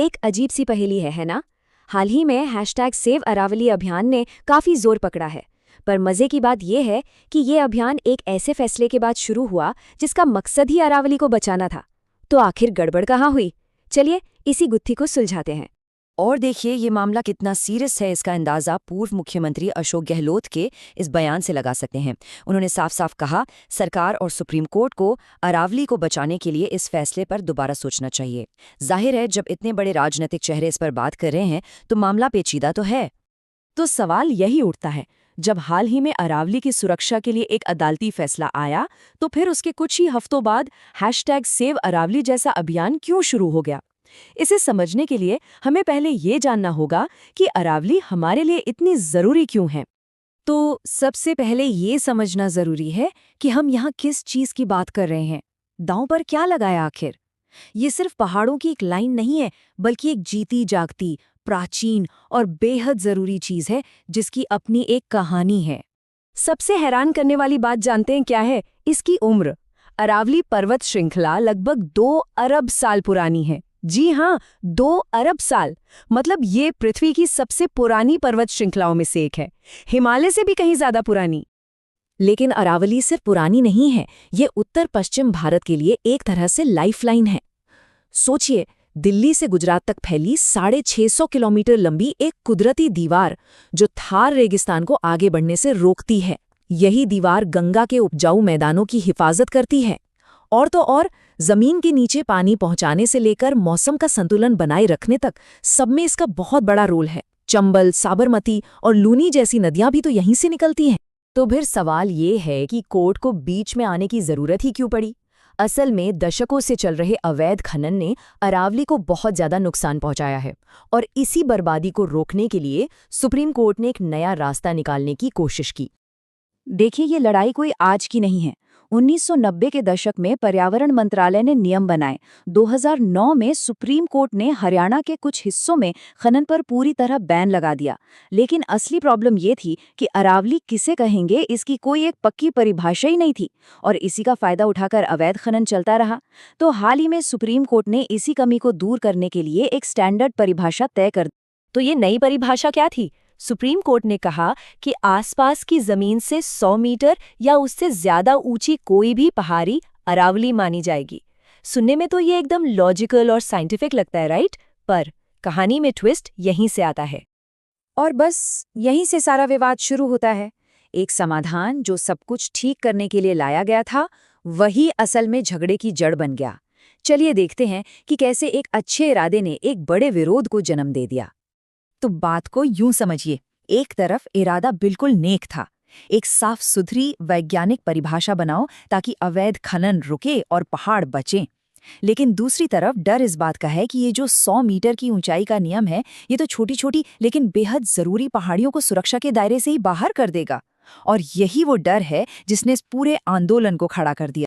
एक अजीब सी पहेली है ना? हाल ही में #सेव अरावली अभियान ने काफी जोर पकड़ा है। पर मजे की बात यह है कि ये अभियान एक ऐसे फैसले के बाद शुरू हुआ जिसका मकसद ही अरावली को बचाना था। तो आखिर गड़बड़ कहाँ हुई? चलिए इसी गुत्थी को सुलझाते हैं। और देखिए ये मामला कितना सीरियस है, इसका अंदाजा पूर्व मुख्यमंत्री अशोक गहलोत के इस बयान से लगा सकते हैं। उन्होंने साफ साफ कहा, सरकार और सुप्रीम कोर्ट को अरावली को बचाने के लिए इस फैसले पर दोबारा सोचना चाहिए। जाहिर है, जब इतने बड़े राजनीतिक चेहरे इस पर बात कर रहे हैं तो मामला पेचीदा तो है। तो सवाल यही उठता है, जब हाल ही में अरावली की सुरक्षा के लिए एक अदालती फैसला आया तो फिर उसके कुछ ही हफ्तों बाद #सेव अरावली जैसा अभियान क्यों शुरू हो गया? इसे समझने के लिए हमें पहले ये जानना होगा कि अरावली हमारे लिए इतनी जरूरी क्यों है। तो सबसे पहले ये समझना जरूरी है कि हम यहाँ किस चीज की बात कर रहे हैं। दांव पर क्या लगाया आखिर? ये सिर्फ पहाड़ों की एक लाइन नहीं है, बल्कि एक जीती जागती, प्राचीन और बेहद जरूरी चीज है जिसकी अपनी एक कहानी है। सबसे हैरान करने वाली बात जानते हैं क्या है? इसकी उम्र। अरावली पर्वत श्रृंखला लगभग 2 अरब साल पुरानी है। जी हाँ, 2 अरब साल। मतलब ये पृथ्वी की सबसे पुरानी पर्वत श्रृंखलाओं में से एक है, हिमालय से भी कहीं ज्यादा पुरानी। लेकिन अरावली सिर्फ पुरानी नहीं है, ये उत्तर पश्चिम भारत के लिए एक तरह से लाइफलाइन है। सोचिए, दिल्ली से गुजरात तक फैली 650 किलोमीटर लंबी एक कुदरती दीवार जो थार रेगिस्तान को आगे बढ़ने से रोकती है। यही दीवार गंगा के उपजाऊ मैदानों की हिफाजत करती है। और तो और, जमीन के नीचे पानी पहुंचाने से लेकर मौसम का संतुलन बनाए रखने तक सब में इसका बहुत बड़ा रोल है। चंबल, साबरमती और लूनी जैसी नदियां भी तो यहीं से निकलती हैं। तो फिर सवाल ये है कि कोर्ट को बीच में आने की जरूरत ही क्यों पड़ी? असल में दशकों से चल रहे अवैध खनन ने अरावली को बहुत ज्यादा नुकसान पहुंचाया है, और इसी बर्बादी को रोकने के लिए सुप्रीम कोर्ट ने एक नया रास्ता निकालने की कोशिश की। देखिए, ये लड़ाई कोई आज की नहीं है। 1990 के दशक में पर्यावरण मंत्रालय ने नियम बनाए। 2009 में सुप्रीम कोर्ट ने हरियाणा के कुछ हिस्सों में खनन पर पूरी तरह बैन लगा दिया। लेकिन असली प्रॉब्लम ये थी कि अरावली किसे कहेंगे, इसकी कोई एक पक्की परिभाषा ही नहीं थी, और इसी का फायदा उठाकर अवैध खनन चलता रहा। तो हाल ही में सुप्रीम कोर्ट ने इसी कमी को दूर करने के लिए एक स्टैंडर्ड परिभाषा तय कर दी। तो ये नई परिभाषा क्या थी? सुप्रीम कोर्ट ने कहा कि आसपास की जमीन से 100 मीटर या उससे ज्यादा ऊंची कोई भी पहाड़ी अरावली मानी जाएगी। सुनने में तो ये एकदम लॉजिकल और साइंटिफिक लगता है, राइट? पर कहानी में ट्विस्ट यहीं से आता है। और बस यहीं से सारा विवाद शुरू होता है। एक समाधान जो सब कुछ ठीक करने के लिए लाया गया था, वही असल में झगड़े की जड़ बन गया। चलिए देखते हैं कि कैसे एक अच्छे इरादे ने एक बड़े विरोध को जन्म दे दिया। तो बात को यूं समझिए, एक तरफ इरादा बिल्कुल नेक था, एक साफ सुथरी वैज्ञानिक परिभाषा बनाओ ताकि अवैध खनन रुके और पहाड़ बचें। लेकिन दूसरी तरफ डर इस बात का है कि ये जो 100 मीटर की ऊंचाई का नियम है, ये तो छोटी छोटी लेकिन बेहद जरूरी पहाड़ियों को सुरक्षा के दायरे से ही बाहर कर देगा। और यही वो डर है जिसने इस पूरे आंदोलन को खड़ा कर दिया।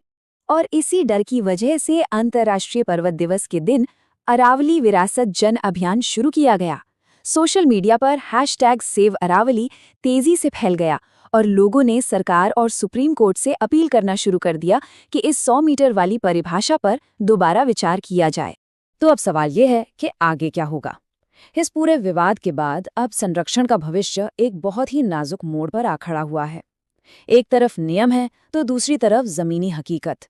और इसी डर की वजह से अंतर्राष्ट्रीय पर्वत दिवस के दिन अरावली विरासत जन अभियान शुरू किया गया। सोशल मीडिया पर #सेव अरावली तेजी से फैल गया, और लोगों ने सरकार और सुप्रीम कोर्ट से अपील करना शुरू कर दिया कि इस 100 मीटर वाली परिभाषा पर दोबारा विचार किया जाए। तो अब सवाल ये है कि आगे क्या होगा? इस पूरे विवाद के बाद अब संरक्षण का भविष्य एक बहुत ही नाजुक मोड़ पर आ खड़ा हुआ है। एक तरफ नियम है तो दूसरी तरफ जमीनी हकीकत।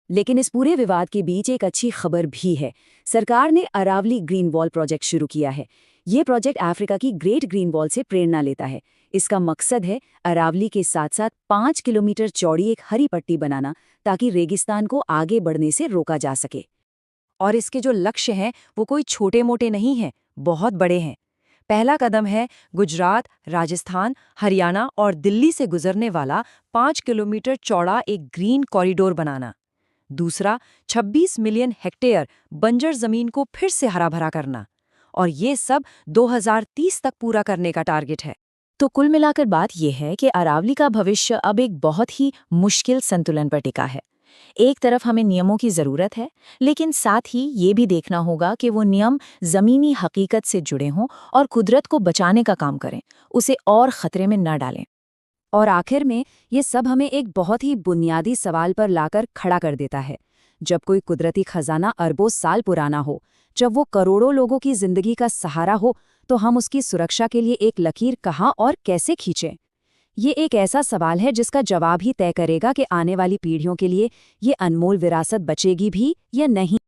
लेकिन इस पूरे विवाद के बीच एक अच्छी खबर भी है। सरकार ने अरावली ग्रीन वॉल प्रोजेक्ट शुरू किया है। ये प्रोजेक्ट अफ्रीका की ग्रेट ग्रीन वॉल से प्रेरणा लेता है। इसका मकसद है अरावली के साथ साथ 5 किलोमीटर चौड़ी एक हरी पट्टी बनाना, ताकि रेगिस्तान को आगे बढ़ने से रोका जा सके। और इसके जो लक्ष्य हैं वो कोई छोटे मोटे नहीं हैं, बहुत बड़े हैं। पहला कदम है गुजरात, राजस्थान, हरियाणा और दिल्ली से गुजरने वाला 5 किलोमीटर चौड़ा एक ग्रीन कॉरिडोर बनाना। दूसरा, 26 मिलियन हेक्टेयर बंजर जमीन को फिर से हरा भरा करना। और ये सब 2030 तक पूरा करने का टारगेट है। तो कुल मिलाकर बात यह है कि अरावली का भविष्य अब एक बहुत ही मुश्किल संतुलन पर टिका है। एक तरफ हमें नियमों की जरूरत है, लेकिन साथ ही ये भी देखना होगा कि वो नियम जमीनी हकीकत से जुड़े हों और कुदरत को बचाने का काम करें, उसे और खतरे में न डालें। और आखिर में ये सब हमें एक बहुत ही बुनियादी सवाल पर लाकर खड़ा कर देता है। जब कोई कुदरती खजाना अरबों साल पुराना हो, जब वो करोड़ों लोगों की जिंदगी का सहारा हो, तो हम उसकी सुरक्षा के लिए एक लकीर कहाँ और कैसे खींचें? ये एक ऐसा सवाल है जिसका जवाब ही तय करेगा कि आने वाली पीढ़ियों के लिए ये अनमोल विरासत बचेगी भी या नहीं।